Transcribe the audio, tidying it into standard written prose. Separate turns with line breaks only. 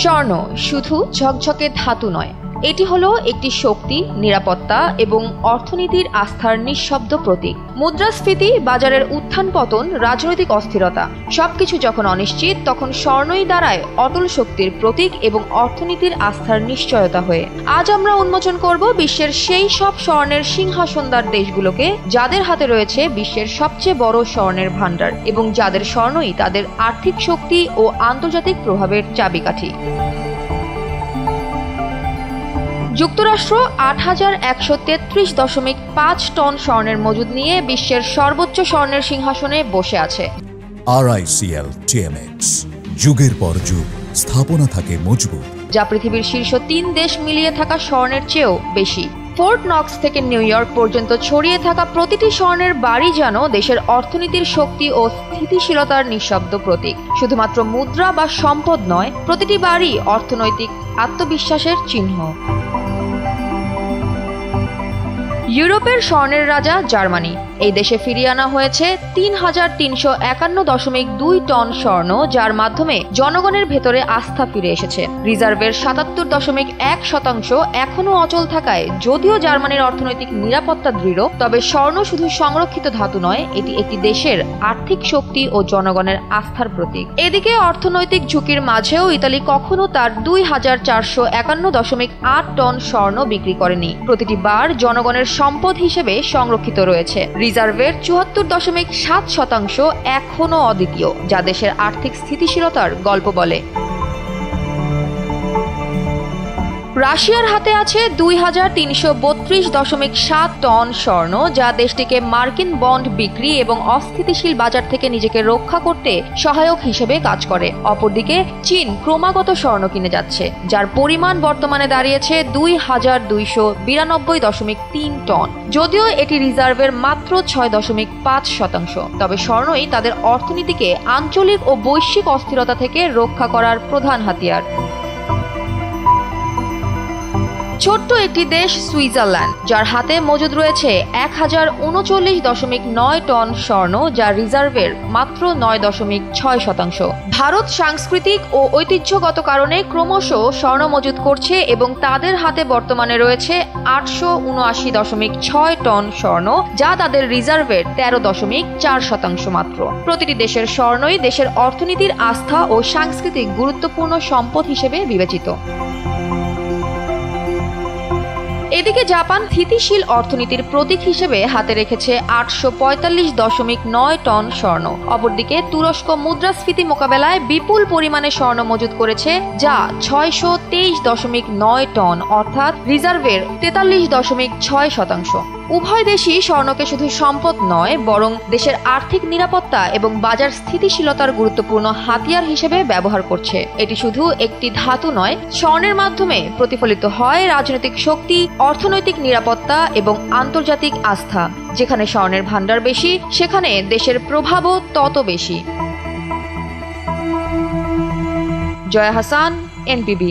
স্বর্ণ শুধু ঝকঝকে ধাতু নয়, এটি হলো একটি শক্তি, নিরাপত্তা এবং অর্থনীতির আস্থার নিঃশব্দ প্রতীক। মুদ্রাস্ফীতি, বাজারের উত্থান পতন, রাজনৈতিক অস্থিরতা সবকিছু যখন অনিশ্চিত, তখন স্বর্ণই দাঁড়ায় অটল শক্তির প্রতীক এবং অর্থনীতির আস্থার নিশ্চয়তা হয়ে। আজ আমরা উন্মোচন করব বিশ্বের সেই সব স্বর্ণের সিংহাসনদার দেশগুলোকে যাদের হাতে রয়েছে বিশ্বের সবচেয়ে বড় স্বর্ণের ভাণ্ডার এবং যাদের স্বর্ণই তাদের আর্থিক শক্তি ও আন্তর্জাতিক প্রভাবের চাবিকাঠি। যুক্তরাষ্ট্র ৮,১৩৩.৫ টন স্বর্ণের মজুদ নিয়ে বিশ্বের সর্বোচ্চ স্বর্ণের সিংহাসনে বসে আছে।
RICL TMX, যুগের পর যুগ স্থাপনা থাকে মজবুত,
যা পৃথিবীর শীর্ষ ৩ দেশ মিলিয়ে থাকা স্বর্ণের চেয়েও বেশি। ফোর্ট নক্স থেকে নিউ ইয়র্ক পর্যন্ত ছড়িয়ে থাকা প্রতিটি স্বর্ণের বাড়ি যেন দেশের অর্থনীতির শক্তি ও স্থিতিশীলতার নিঃশব্দ প্রতীক। শুধুমাত্র মুদ্রা বা সম্পদ নয়, প্রতিটি বাড়ি অর্থনৈতিক আত্মবিশ্বাসের চিহ্ন। ইউরোপের স্বর্ণের রাজা জার্মানি। এই দেশে ফিরিয়ে আনা হয়েছে ৩,৩৫১.২ টন স্বর্ণ, যার মাধ্যমে জনগণের ভেতরে আস্থা ফিরে এসেছে। রিজার্ভের ৭৭.১% এখনও অচল থাকায় যদিও জার্মানির অর্থনৈতিক নিরাপত্তা দৃঢ়, তবে স্বর্ণ শুধু সংরক্ষিত ধাতু নয়, এটি একটি দেশের আর্থিক শক্তি ও জনগণের আস্থার প্রতীক। এদিকে অর্থনৈতিক ঝুঁকির মাঝেও ইতালি কখনো তার ২,৪৫১.৮ টন স্বর্ণ বিক্রি করেনি। প্রতিটি বার জনগণের সম্পদ হিসেবে সংরক্ষিত রয়েছে। রিজার্ভের ৭৪.৭% এখনও অদ্বিতীয়, যা দেশের আর্থিক স্থিতিশীলতার গল্প বলে। রাশিয়ার হাতে আছে ২,৩৩২.৭ টন স্বর্ণ, যা দেশটিকে মার্কিন বন্ড বিক্রি এবং অস্থিতিশীল বাজার থেকে নিজেকে রক্ষা করতে সহায়ক হিসেবে কাজ করে। অপরদিকে চীন ক্রমাগত স্বর্ণ কিনে যাচ্ছে, যার পরিমাণ বর্তমানে দাঁড়িয়েছে ২,২৯২.৩ টন। যদিও এটি রিজার্ভের মাত্র ৬.৫%, তবে স্বর্ণই তাদের অর্থনীতিকে আঞ্চলিক ও বৈশ্বিক অস্থিরতা থেকে রক্ষা করার প্রধান হাতিয়ার। ছোট্ট একটি দেশ সুইজারল্যান্ড, যার হাতে মজুদ রয়েছে ১,০৩৯.৯ টন স্বর্ণ, যা রিজার্ভের মাত্র ৯.৬%। ভারত সাংস্কৃতিক ও ঐতিহ্যগত কারণে ক্রমশ স্বর্ণ মজুদ করছে এবং তাদের হাতে বর্তমানে রয়েছে ৮৭৯.৬ টন স্বর্ণ, যা তাদের রিজার্ভের ১৩.৪% মাত্র। প্রতিটি দেশের স্বর্ণই দেশের অর্থনীতির আস্থা ও সাংস্কৃতিক গুরুত্বপূর্ণ সম্পদ হিসেবে বিবেচিত। এদিকে জাপান স্থিতিশীল অর্থনীতির প্রতীক হিসেবে হাতে রেখেছে ৮৪৫.৯ টন স্বর্ণ। অপরদিকে তুরস্ক মুদ্রাস্ফীতি মোকাবেলায় বিপুল পরিমাণে স্বর্ণ মজুদ করেছে, যা ৬২৩.৯ টন, অর্থাৎ রিজার্ভের ৪৩.৬%। উভয় দেশই স্বর্ণকে শুধু সম্পদ নয়, বরং দেশের আর্থিক নিরাপত্তা এবং বাজার স্থিতিশীলতার গুরুত্বপূর্ণ হাতিয়ার হিসেবে ব্যবহার করছে। এটি শুধু একটি ধাতু নয়, স্বর্ণের মাধ্যমে প্রতিফলিত হয় রাজনৈতিক শক্তি, অর্থনৈতিক নিরাপত্তা এবং আন্তর্জাতিক আস্থা। যেখানে স্বর্ণের ভাণ্ডার বেশি, সেখানে দেশের প্রভাবও তত বেশি। জয়া হাসান, NPB।